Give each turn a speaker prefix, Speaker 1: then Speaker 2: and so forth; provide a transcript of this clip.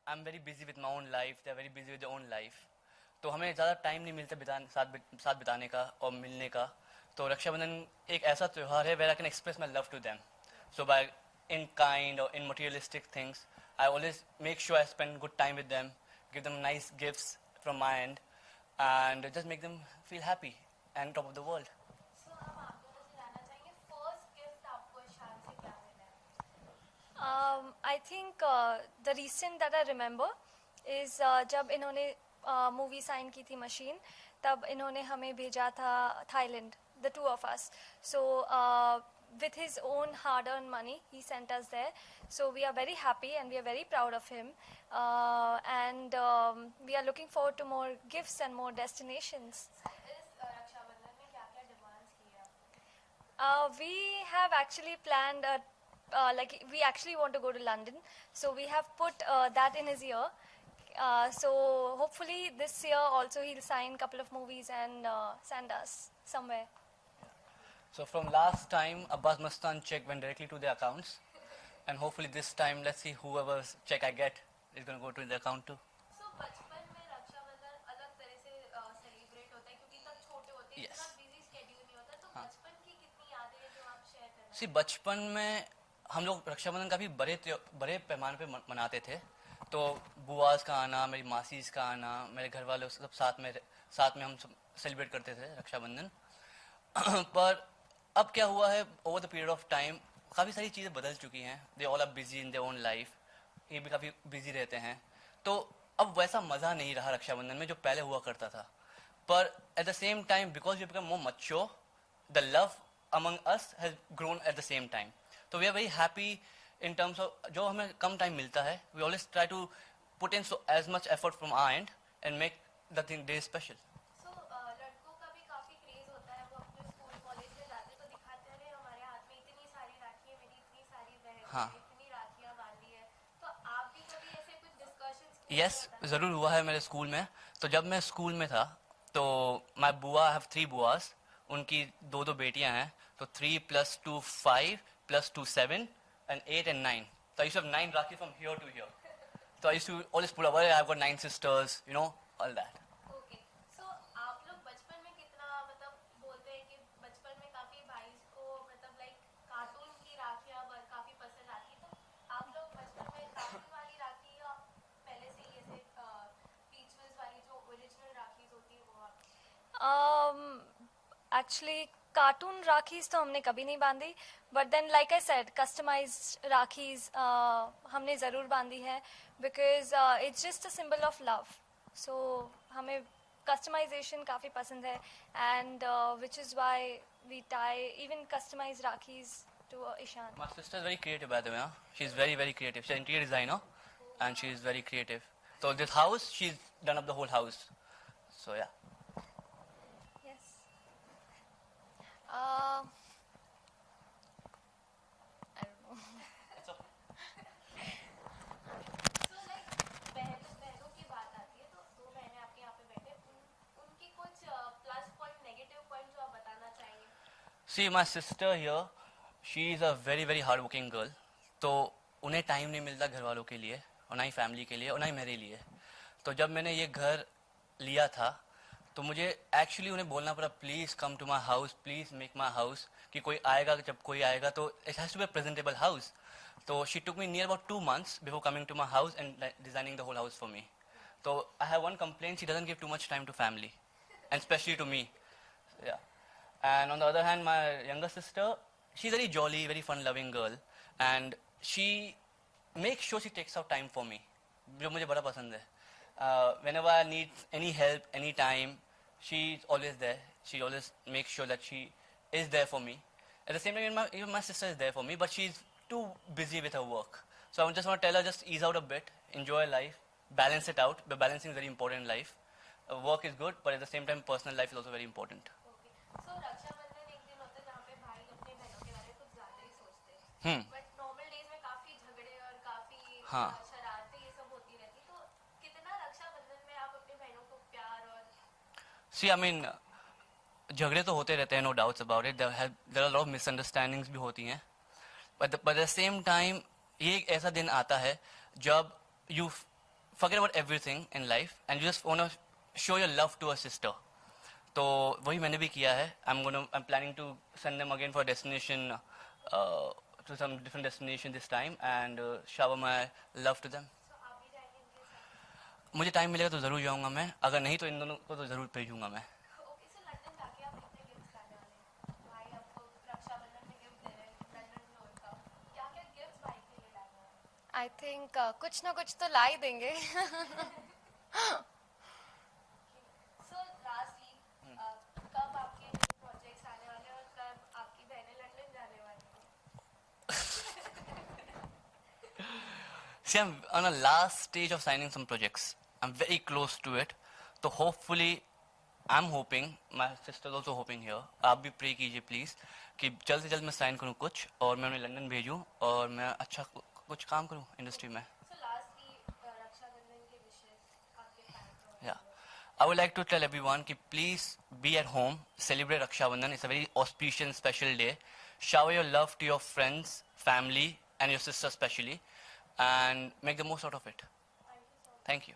Speaker 1: I am very busy with my own life, they are very busy with their own life, तो हमें ज़्यादा time नहीं मिलता साथ बिताने का और मिलने का। तो रक्षाबंधन एक ऐसा त्यौहार है where I can express my love to them. So by in kind और in materialistic things I always make sure I spend good time with them, give them nice gifts from my and and just make them feel happy and top of the world.
Speaker 2: I think the recent that I remember is जब इन्होंने movie sign की थी machine, तब इन्होंने हमें भेजा था Thailand, the two of us. So with his own hard-earned money, he sent us there. So we are very happy and we are very proud of him. And we are looking forward to more gifts and more destinations. We have actually planned like we actually want to go to London, so we have put that in his ear. So hopefully this year also he'll sign a couple of movies and send us somewhere.
Speaker 1: So from last time, Abbas Mastan check went directly to the accounts, and hopefully this time, let's see whoever's check I get is going to go to the account too.
Speaker 3: So बचपन में रक्षाबंधन अलग तरह से celebrate होता है क्योंकि तब छोटे होते हैं,
Speaker 1: Yes.
Speaker 3: इतना बिजी स्केड्यूल नहीं होता, तो बचपन की कितनी यादें हैं जो आप शेयर करना
Speaker 1: See, बचपन में हम लोग रक्षाबंधन काफ़ी बड़े पैमाने पे मनाते थे। तो बुआस का आना, मेरी मासीज का आना, मेरे घर वाले सब साथ में हम सब सेलिब्रेट करते थे रक्षाबंधन। पर अब क्या हुआ है, over the period of time काफ़ी सारी चीज़ें बदल चुकी हैं। They all are busy in their own life, ये भी काफ़ी बिजी रहते हैं। तो अब वैसा मज़ा नहीं रहा रक्षाबंधन में जो पहले हुआ करता था। पर at the same time because you become more mature, the love among us has grown at the same time. So we are very happy in terms of जो हमें कम टाइम मिलता है, we always try to put in so as much effort from our end and make the day special.
Speaker 3: So लड़कों का भी काफी craze होता है, वो अपने स्कूल कॉलेज में जाते तो दिखाते हैं हमारे हाथ में इतनी सारी राखी है, मेरी इतनी सारी बहन है,
Speaker 1: हाँ।
Speaker 3: इतनी राखियां बांधी है। तो आप भी कभी ऐसे कुछ डिस्कशंस
Speaker 1: Yes, ज़रूर हुआ है मेरे स्कूल में। तो जब मैं स्कूल में था तो my बुआ have 3 बुआस, उनकी 2 बेटियां हैं, तो 3 + 2 5 + 2 7 and 8 and 9. So I used to have 9 Rakhi from here to here. So I used to always put up, well, I've got 9 sisters, you know, all that.
Speaker 3: Okay. So आप लोग बचपन में कितना मतलब बोलते हैं कि बचपन में काफी भाई को मतलब लाइक कार्टून की राखियां काफी पसंद आती, तो आप लोग बचपन में कार्टून वाली राखी या पहले से ही ऐसे पीचवल्स वाली जो ओरिजिनल राखीज होती है वो आप?
Speaker 2: Actually कार्टून राखीज तो हमने कभी नहीं बांधी, but then like I said customized rakhis हमने ज़रूर बांधी है, because it's just a symbol of love. So हमें कस्टमाइजेशन काफ़ी पसंद है, and which is why we tie even customized rakhis to Ishan.
Speaker 1: My sister is very creative, by the way. Huh? She's very, very creative. She's an interior designer, and she is very creative. So this house, she's done up the whole house. So yeah.
Speaker 2: Yes. I don't know.
Speaker 1: It's okay.
Speaker 3: So like बहनों की बात आती है, तो 2 बहनें आपके यहाँ पे बैठे, उनकी कुछ प्लस पॉइंट नेगेटिव पॉइंट जो आप बताना चाहेंगे?
Speaker 1: See, my sister here, she is a very, very hard-working girl. तो उन्हें टाइम नहीं मिलता घर वालों के लिए, और ना ही फैमिली के लिए, और ना ही मेरे लिए। तो जब मैंने ये घर लिया था तो मुझे एक्चुअली उन्हें बोलना पड़ा, please come to my house, please make my house, कि कोई आएगा, जब कोई आएगा तो it has to be a presentable house. तो she took me near about 2 months before coming to my house and designing the whole house for me. तो I have one complaint, she doesn't give too much time to family and specially to me. Yeah. And on the other hand, my younger sister, she's very jolly, very fun-loving girl, and she makes sure she takes out time for me, जो मुझे बड़ा पसंद है। Whenever I need any help, any time, she's always there. She always makes sure that she is there for me. At the same time, even my sister is there for me, but she's too busy with her work. So I just want to tell her, just ease out a bit, enjoy life, balance it out. The balancing is very important in life. Work is good, but at the same time, personal life is also very important.
Speaker 3: सो रक्षाबंधन एक दिन होता है जहाँ पे भाई अपने बहनों के बारे में कुछ ज्यादा ही सोचते हैं, बट नॉर्मल डेज में काफी झगड़े और काफी
Speaker 1: हाँ।
Speaker 3: शरारतें ये सब होती रहती, तो कितना रक्षाबंधन में आप अपने बहनों को प्यार और
Speaker 1: See, I mean, झगड़े तो होते रहते हैं, no doubts about it. There are a lot of misunderstandings भी होती हैं, but at the same time, ये एक ऐसा दिन आता है जब you forget about everything in life and you just want to show your love to a sister. तो वही मैंने भी किया है. I'm planning to send them again for a destination, to some different destination this time and shower my love to them.
Speaker 3: So आप भी जाएंगे इनके साथ?
Speaker 1: मुझे टाइम मिलेगा तो ज़रूर जाऊंगा मैं. अगर नहीं तो इन दोनों को तो ज़रूर भेजूंगा मैं.
Speaker 3: ओके, सो लंदन जाके आप कितने गिफ्ट्स लाने वाले हैं? भाई आपको रक्षाबंधन में गिफ्ट दे रहे हैं, लंदन में होता, क्या क्या गिफ्ट्स भाई के लिए लाने वाले हैं?
Speaker 2: आई थिंक कुछ ना कुछ तो ला ही देंगे.
Speaker 3: सो लास्टली, कब आपके प्रोजेक्ट्स आने वाले हैं और कब आपकी बहनें लंदन जाने वाली हैं?
Speaker 1: See, I'm on a last stage of signing some projects. I'm very close to it. So hopefully, I'm hoping, my sister is also hoping here. आप भी pray कीजिए please कि जल्द से जल्द मैं sign करूँ कुछ और मैं उन्हें लंदन भेजूँ और मैं अच्छा कुछ काम करूँ इंडस्ट्री में.
Speaker 3: सो लास्टली, रक्षाबंधन के विशेष आपके फैंस को.
Speaker 1: Yeah. I would like to tell everyone कि please be at home, celebrate Raksha Bandhan. It's a very auspicious and special day. Shower your love to your friends, family, and your sister especially, and make the most out of it. Thank you.